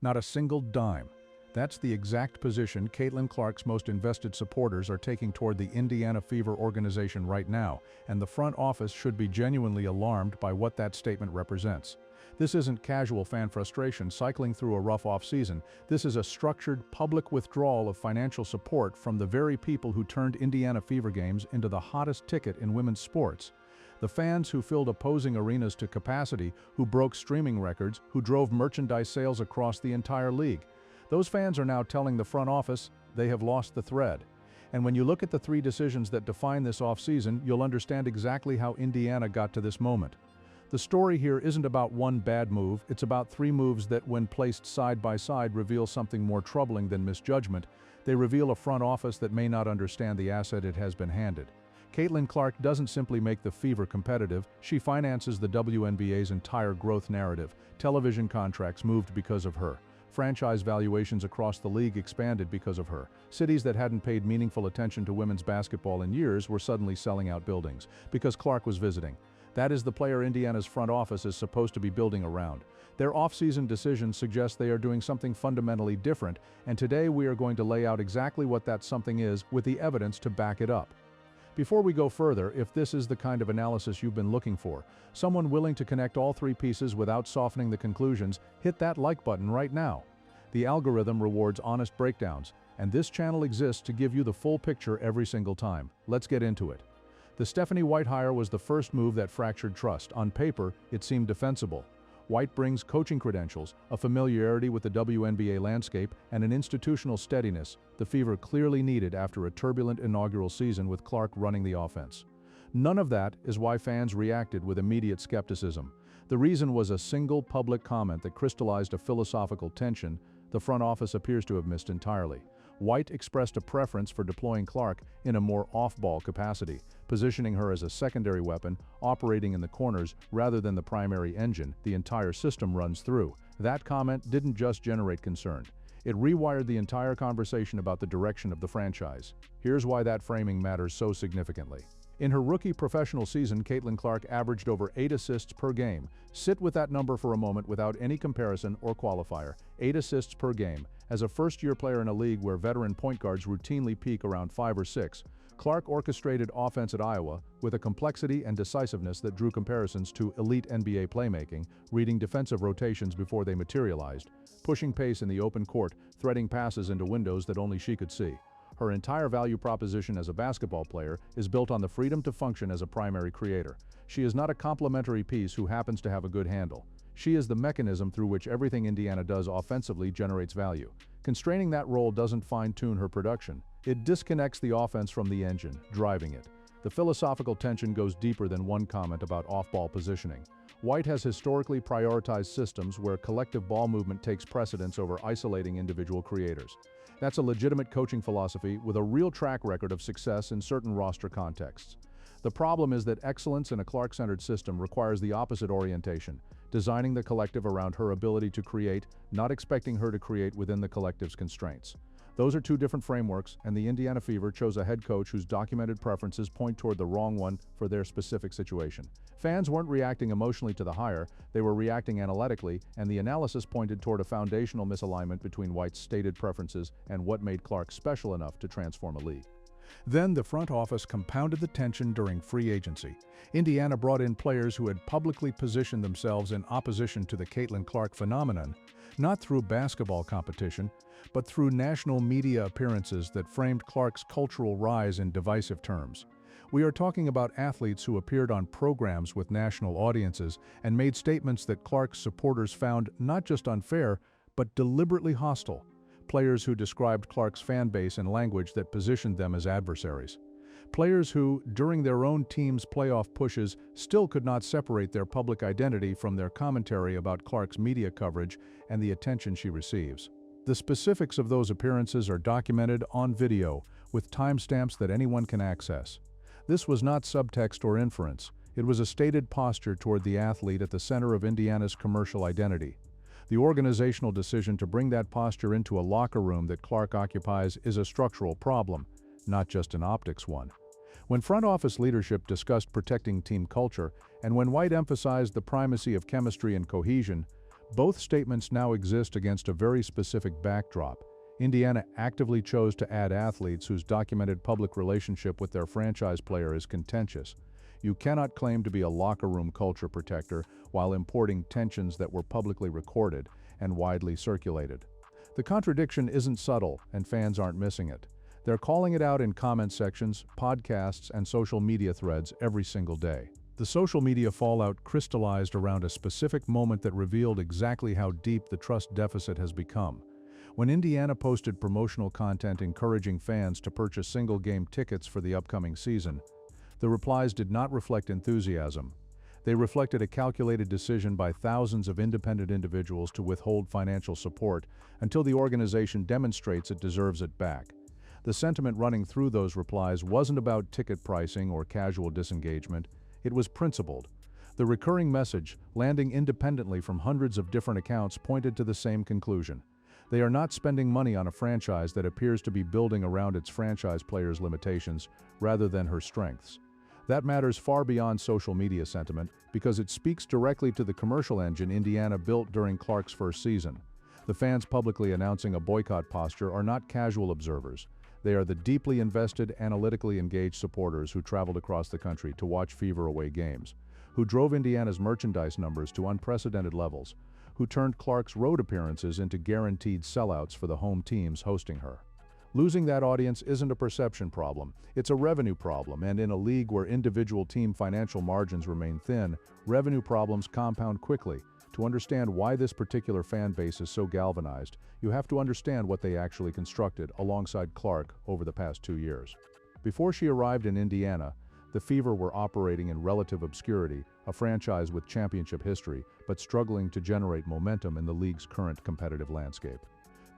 Not a single dime. That's the exact position Caitlin Clark's most invested supporters are taking toward the Indiana Fever organization right now, and the front office should be genuinely alarmed by what that statement represents. This isn't casual fan frustration cycling through a rough off-season. This is a structured, public withdrawal of financial support from the very people who turned Indiana Fever games into the hottest ticket in women's sports. The fans who filled opposing arenas to capacity, who broke streaming records, who drove merchandise sales across the entire league. Those fans are now telling the front office they have lost the thread. And when you look at the three decisions that define this offseason, you'll understand exactly how Indiana got to this moment. The story here isn't about one bad move, it's about three moves that, when placed side by side, reveal something more troubling than misjudgment. They reveal a front office that may not understand the asset it has been handed. Caitlin Clark doesn't simply make the Fever competitive, she finances the WNBA's entire growth narrative. Television contracts moved because of her. Franchise valuations across the league expanded because of her. Cities that hadn't paid meaningful attention to women's basketball in years were suddenly selling out buildings because Clark was visiting. That is the player Indiana's front office is supposed to be building around. Their off-season decisions suggest they are doing something fundamentally different, and today we are going to lay out exactly what that something is with the evidence to back it up. Before we go further, if this is the kind of analysis you've been looking for, someone willing to connect all three pieces without softening the conclusions, hit that like button right now. The algorithm rewards honest breakdowns, and this channel exists to give you the full picture every single time. Let's get into it. The Stephanie White hire was the first move that fractured trust. On paper, it seemed defensible. White brings coaching credentials, a familiarity with the WNBA landscape, and an institutional steadiness the Fever clearly needed after a turbulent inaugural season with Clark running the offense. None of that is why fans reacted with immediate skepticism. The reason was a single public comment that crystallized a philosophical tension the front office appears to have missed entirely. White expressed a preference for deploying Clark in a more off-ball capacity, positioning her as a secondary weapon, operating in the corners rather than the primary engine the entire system runs through. That comment didn't just generate concern. It rewired the entire conversation about the direction of the franchise. Here's why that framing matters so significantly. In her rookie professional season, Caitlin Clark averaged over 8 assists per game. Sit with that number for a moment without any comparison or qualifier. 8 assists per game. As a first-year player in a league where veteran point guards routinely peak around 5 or 6, Clark orchestrated offense at Iowa with a complexity and decisiveness that drew comparisons to elite NBA playmaking, reading defensive rotations before they materialized, pushing pace in the open court, threading passes into windows that only she could see. Her entire value proposition as a basketball player is built on the freedom to function as a primary creator. She is not a complementary piece who happens to have a good handle. She is the mechanism through which everything Indiana does offensively generates value. Constraining that role doesn't fine-tune her production. It disconnects the offense from the engine, driving it. The philosophical tension goes deeper than one comment about off-ball positioning. White has historically prioritized systems where collective ball movement takes precedence over isolating individual creators. That's a legitimate coaching philosophy with a real track record of success in certain roster contexts. The problem is that excellence in a Clark-centered system requires the opposite orientation, designing the collective around her ability to create, not expecting her to create within the collective's constraints. Those are two different frameworks, and the Indiana Fever chose a head coach whose documented preferences point toward the wrong one for their specific situation. Fans weren't reacting emotionally to the hire, they were reacting analytically, and the analysis pointed toward a foundational misalignment between White's stated preferences and what made Clark special enough to transform a league. Then the front office compounded the tension during free agency. Indiana brought in players who had publicly positioned themselves in opposition to the Caitlin Clark phenomenon, not through basketball competition, but through national media appearances that framed Clark's cultural rise in divisive terms. We are talking about athletes who appeared on programs with national audiences and made statements that Clark's supporters found not just unfair, but deliberately hostile. Players who described Clark's fan base in language that positioned them as adversaries. Players who, during their own team's playoff pushes, still could not separate their public identity from their commentary about Clark's media coverage and the attention she receives. The specifics of those appearances are documented on video, with timestamps that anyone can access. This was not subtext or inference. It was a stated posture toward the athlete at the center of Indiana's commercial identity. The organizational decision to bring that posture into a locker room that Clark occupies is a structural problem, not just an optics one. When front office leadership discussed protecting team culture, and when White emphasized the primacy of chemistry and cohesion, Both statements now exist against a very specific backdrop. Indiana actively chose to add athletes whose documented public relationship with their franchise player is contentious. You cannot claim to be a locker room culture protector while importing tensions that were publicly recorded and widely circulated. The contradiction isn't subtle, and fans aren't missing it. They're calling it out in comment sections, podcasts, and social media threads every single day. The social media fallout crystallized around a specific moment that revealed exactly how deep the trust deficit has become. When Indiana posted promotional content encouraging fans to purchase single-game tickets for the upcoming season, the replies did not reflect enthusiasm. They reflected a calculated decision by thousands of independent individuals to withhold financial support until the organization demonstrates it deserves it back. The sentiment running through those replies wasn't about ticket pricing or casual disengagement. It was principled. The recurring message, landing independently from hundreds of different accounts, pointed to the same conclusion. They are not spending money on a franchise that appears to be building around its franchise players' limitations rather than her strengths. That matters far beyond social media sentiment because it speaks directly to the commercial engine Indiana built during Clark's first season. The fans publicly announcing a boycott posture are not casual observers. They are the deeply invested, analytically engaged supporters who traveled across the country to watch Fever away games, who drove Indiana's merchandise numbers to unprecedented levels, who turned Clark's road appearances into guaranteed sellouts for the home teams hosting her. Losing that audience isn't a perception problem, it's a revenue problem, and in a league where individual team financial margins remain thin, revenue problems compound quickly. To understand why this particular fan base is so galvanized, you have to understand what they actually constructed alongside Clark over the past 2 years. Before she arrived in Indiana, the Fever were operating in relative obscurity, a franchise with championship history, but struggling to generate momentum in the league's current competitive landscape.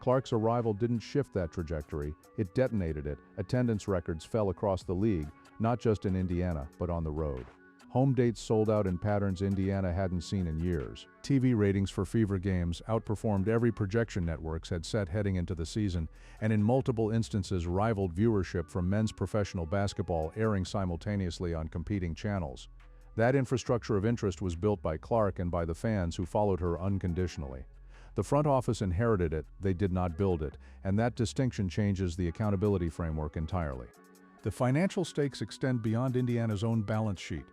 Clark's arrival didn't shift that trajectory, it detonated it. Attendance records fell across the league, not just in Indiana, but on the road. Home dates sold out in patterns Indiana hadn't seen in years. TV ratings for Fever games outperformed every projection networks had set heading into the season, and in multiple instances rivaled viewership from men's professional basketball airing simultaneously on competing channels. That infrastructure of interest was built by Clark and by the fans who followed her unconditionally. The front office inherited it, they did not build it, and that distinction changes the accountability framework entirely. The financial stakes extend beyond Indiana's own balance sheet.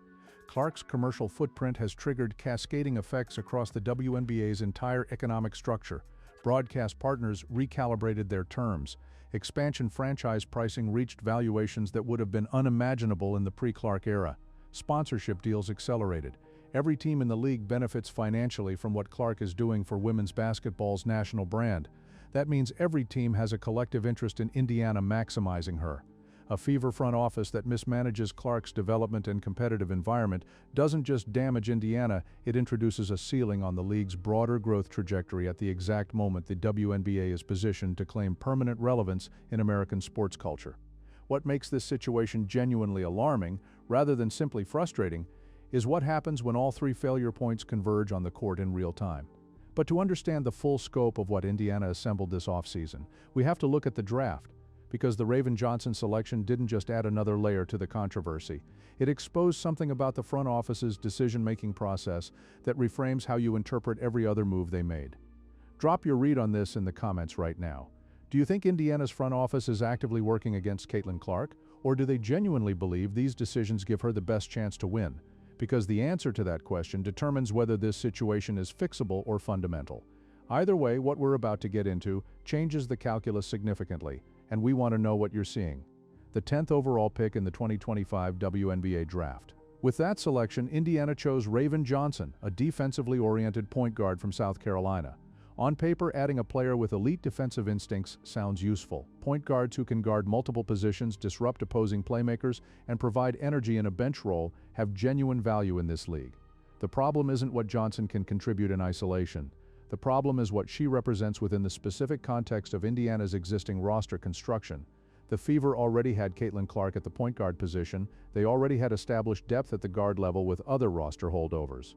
Clark's commercial footprint has triggered cascading effects across the WNBA's entire economic structure. Broadcast partners recalibrated their terms. Expansion franchise pricing reached valuations that would have been unimaginable in the pre-Clark era. Sponsorship deals accelerated. Every team in the league benefits financially from what Clark is doing for women's basketball's national brand. That means every team has a collective interest in Indiana maximizing her. A Fever front office that mismanages Clark's development and competitive environment doesn't just damage Indiana, it introduces a ceiling on the league's broader growth trajectory at the exact moment the WNBA is positioned to claim permanent relevance in American sports culture. What makes this situation genuinely alarming, rather than simply frustrating, is what happens when all three failure points converge on the court in real time. But to understand the full scope of what Indiana assembled this offseason, we have to look at the draft, because the Raven Johnson selection didn't just add another layer to the controversy. It exposed something about the front office's decision-making process that reframes how you interpret every other move they made. Drop your read on this in the comments right now. Do you think Indiana's front office is actively working against Caitlin Clark, or do they genuinely believe these decisions give her the best chance to win? Because the answer to that question determines whether this situation is fixable or fundamental. Either way, what we're about to get into changes the calculus significantly, and we want to know what you're seeing. The 10th overall pick in the 2025 WNBA draft. With that selection, Indiana chose Raven Johnson, a defensively oriented point guard from South Carolina. On paper, adding a player with elite defensive instincts sounds useful. Point guards who can guard multiple positions, disrupt opposing playmakers, and provide energy in a bench role have genuine value in this league. The problem isn't what Johnson can contribute in isolation. The problem is what she represents within the specific context of Indiana's existing roster construction. The Fever already had Caitlin Clark at the point guard position. They already had established depth at the guard level with other roster holdovers.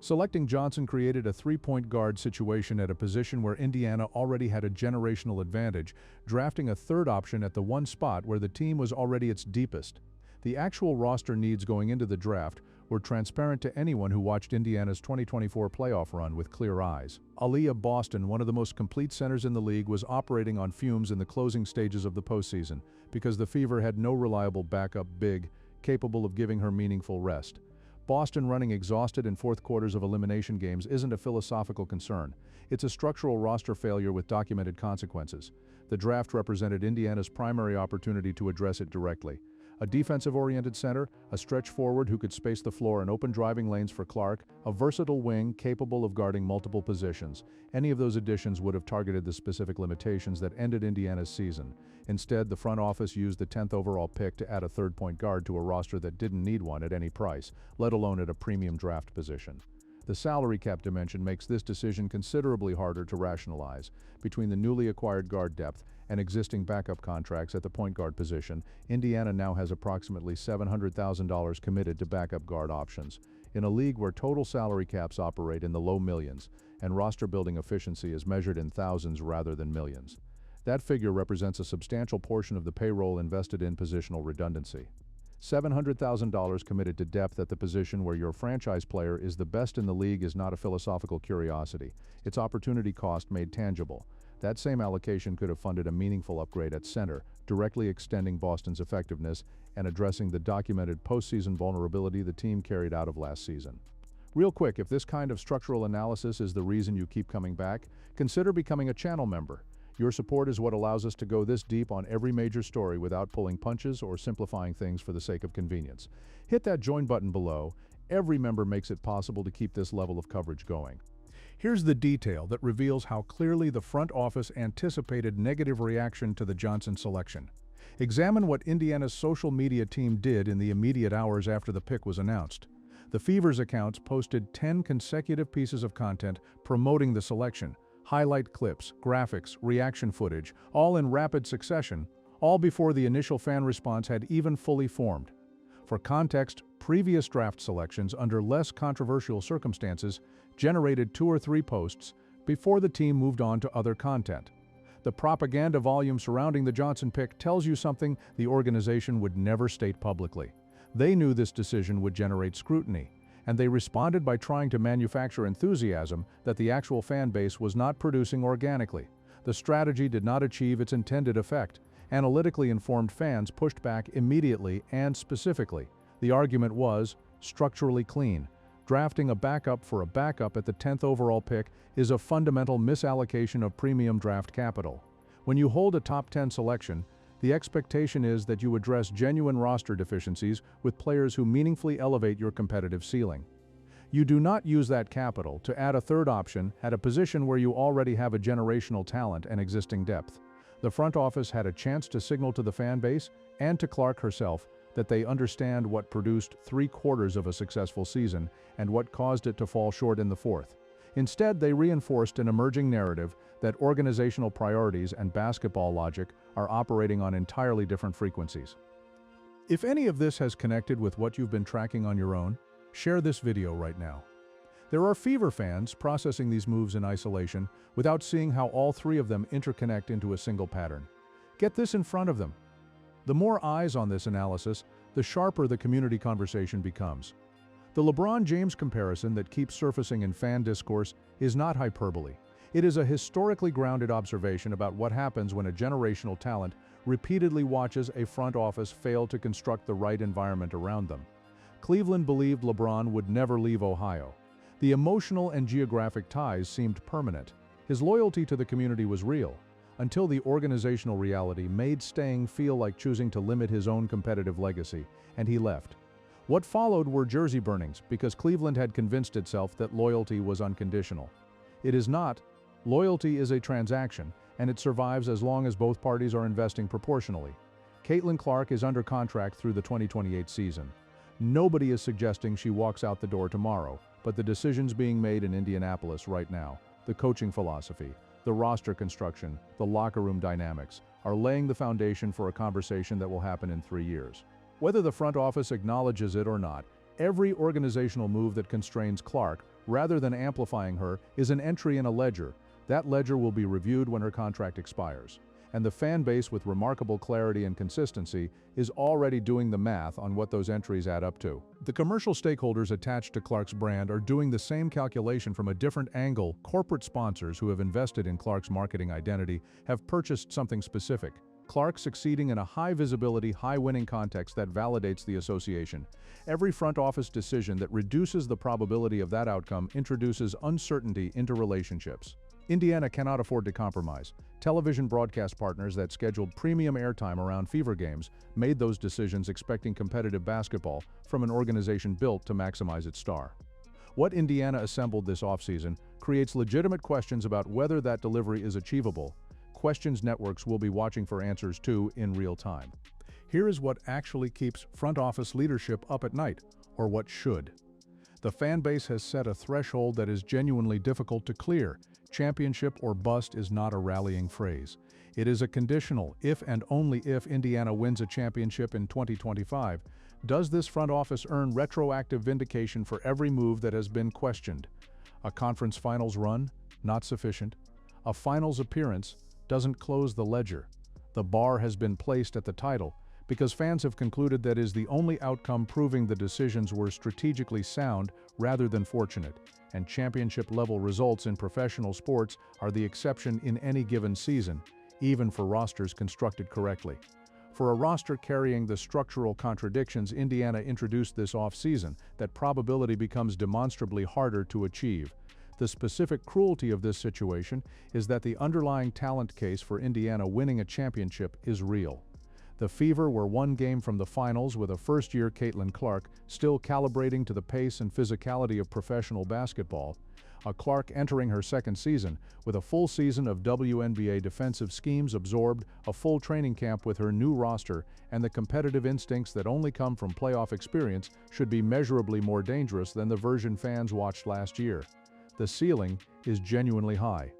Selecting Johnson created a three-point guard situation at a position where Indiana already had a generational advantage, drafting a third option at the one spot where the team was already its deepest. The actual roster needs going into the draft were transparent to anyone who watched Indiana's 2024 playoff run with clear eyes. Ali of Boston, one of the most complete centers in the league, was operating on fumes in the closing stages of the postseason because the Fever had no reliable backup big capable of giving her meaningful rest. Boston running exhausted in fourth quarters of elimination games isn't a philosophical concern. It's a structural roster failure with documented consequences. The draft represented Indiana's primary opportunity to address it directly. A defensive-oriented center, a stretch forward who could space the floor and open driving lanes for Clark, a versatile wing capable of guarding multiple positions. Any of those additions would have targeted the specific limitations that ended Indiana's season. Instead, the front office used the 10th overall pick to add a third point guard to a roster that didn't need one at any price, let alone at a premium draft position. The salary cap dimension makes this decision considerably harder to rationalize. Between the newly acquired guard depth and existing backup contracts at the point guard position, Indiana now has approximately $700,000 committed to backup guard options. In a league where total salary caps operate in the low millions, and roster building efficiency is measured in thousands rather than millions. That figure represents a substantial portion of the payroll invested in positional redundancy. $700,000 committed to depth at the position where your franchise player is the best in the league is not a philosophical curiosity. It's opportunity cost made tangible. That same allocation could have funded a meaningful upgrade at center, directly extending Boston's effectiveness and addressing the documented postseason vulnerability the team carried out of last season. Real quick, if this kind of structural analysis is the reason you keep coming back, consider becoming a channel member. Your support is what allows us to go this deep on every major story without pulling punches or simplifying things for the sake of convenience. Hit that join button below. Every member makes it possible to keep this level of coverage going. Here's the detail that reveals how clearly the front office anticipated negative reaction to the Johnson selection. Examine what Indiana's social media team did in the immediate hours after the pick was announced. The Fever's accounts posted 10 consecutive pieces of content promoting the selection. Highlight clips, graphics, reaction footage, all in rapid succession, all before the initial fan response had even fully formed. For context, previous draft selections under less controversial circumstances generated 2 or 3 posts before the team moved on to other content. The propaganda volume surrounding the Johnson pick tells you something the organization would never state publicly. They knew this decision would generate scrutiny, and they responded by trying to manufacture enthusiasm that the actual fan base was not producing organically. The strategy did not achieve its intended effect. Analytically informed fans pushed back immediately and specifically. The argument was structurally clean. Drafting a backup for a backup at the 10th overall pick is a fundamental misallocation of premium draft capital. When you hold a top 10 selection, the expectation is that you address genuine roster deficiencies with players who meaningfully elevate your competitive ceiling. You do not use that capital to add a third option at a position where you already have a generational talent and existing depth. The front office had a chance to signal to the fan base and to Clark herself that they understand what produced 3/4 of a successful season and what caused it to fall short in the fourth. Instead, they reinforced an emerging narrative that organizational priorities and basketball logic are operating on entirely different frequencies. If any of this has connected with what you've been tracking on your own, share this video right now. There are Fever fans processing these moves in isolation without seeing how all 3 of them interconnect into a single pattern. Get this in front of them. The more eyes on this analysis, the sharper the community conversation becomes. The LeBron James comparison that keeps surfacing in fan discourse is not hyperbole. It is a historically grounded observation about what happens when a generational talent repeatedly watches a front office fail to construct the right environment around them. Cleveland believed LeBron would never leave Ohio. The emotional and geographic ties seemed permanent. His loyalty to the community was real, until the organizational reality made staying feel like choosing to limit his own competitive legacy, and he left. What followed were jersey burnings because Cleveland had convinced itself that loyalty was unconditional. It is not. Loyalty is a transaction, and it survives as long as both parties are investing proportionally. Caitlin Clark is under contract through the 2028 season. Nobody is suggesting she walks out the door tomorrow, but the decisions being made in Indianapolis right now, the coaching philosophy, the roster construction, the locker room dynamics, are laying the foundation for a conversation that will happen in 3 years. Whether the front office acknowledges it or not, every organizational move that constrains Clark, rather than amplifying her, is an entry in a ledger. That ledger will be reviewed when her contract expires. and the fan base, with remarkable clarity and consistency, is already doing the math on what those entries add up to. The commercial stakeholders attached to Clark's brand are doing the same calculation from a different angle. Corporate sponsors who have invested in Clark's marketing identity have purchased something specific: Clark succeeding in a high-visibility, high-winning context that validates the association. Every front office decision that reduces the probability of that outcome introduces uncertainty into relationships. Indiana cannot afford to compromise. Television broadcast partners that scheduled premium airtime around Fever games made those decisions expecting competitive basketball from an organization built to maximize its star. What Indiana assembled this offseason creates legitimate questions about whether that delivery is achievable, questions networks will be watching for answers to in real time. Here is what actually keeps front office leadership up at night, or what should. The fan base has set a threshold that is genuinely difficult to clear. Championship or bust is not a rallying phrase. It is a conditional if and only if Indiana wins a championship in 2025. Does this front office earn retroactive vindication for every move that has been questioned? A conference finals run? Not sufficient. A finals appearance doesn't close the ledger. The bar has been placed at the title because fans have concluded that is the only outcome proving the decisions were strategically sound rather than fortunate, and championship-level results in professional sports are the exception in any given season, even for rosters constructed correctly. For a roster carrying the structural contradictions Indiana introduced this offseason, that probability becomes demonstrably harder to achieve. The specific cruelty of this situation is that the underlying talent case for Indiana winning a championship is real. The Fever were one game from the finals with a first-year Caitlin Clark still calibrating to the pace and physicality of professional basketball, a Clark entering her second season with a full season of WNBA defensive schemes absorbed, a full training camp with her new roster, and the competitive instincts that only come from playoff experience should be measurably more dangerous than the version fans watched last year. The ceiling is genuinely high.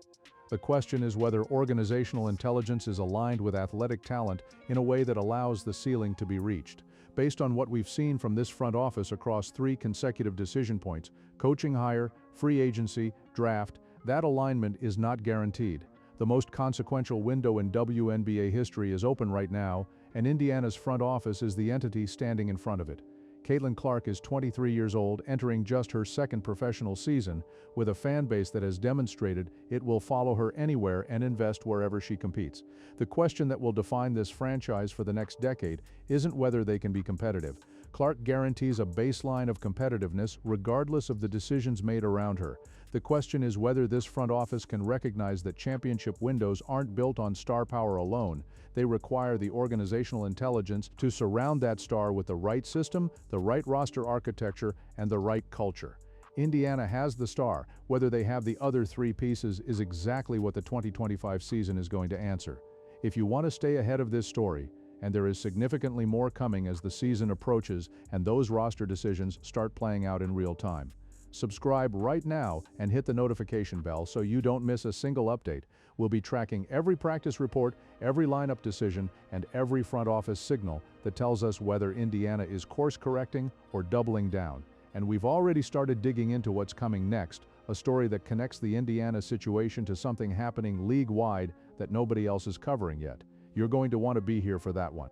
The question is whether organizational intelligence is aligned with athletic talent in a way that allows the ceiling to be reached. Based on what we've seen from this front office across 3 consecutive decision points, coaching hire, free agency, draft, that alignment is not guaranteed. The most consequential window in WNBA history is open right now, and Indiana's front office is the entity standing in front of it. Caitlin Clark is 23 years old, entering just her second professional season, with a fan base that has demonstrated it will follow her anywhere and invest wherever she competes. The question that will define this franchise for the next decade isn't whether they can be competitive. Clark guarantees a baseline of competitiveness regardless of the decisions made around her. The question is whether this front office can recognize that championship windows aren't built on star power alone. They require the organizational intelligence to surround that star with the right system, the right roster architecture, and the right culture. Indiana has the star. Whether they have the other 3 pieces is exactly what the 2025 season is going to answer. If you want to stay ahead of this story, and there is significantly more coming as the season approaches and those roster decisions start playing out in real time, subscribe right now and hit the notification bell so you don't miss a single update. We'll be tracking every practice report, every lineup decision, and every front office signal that tells us whether Indiana is course correcting or doubling down. And we've already started digging into what's coming next, a story that connects the Indiana situation to something happening league-wide that nobody else is covering yet. You're going to want to be here for that one.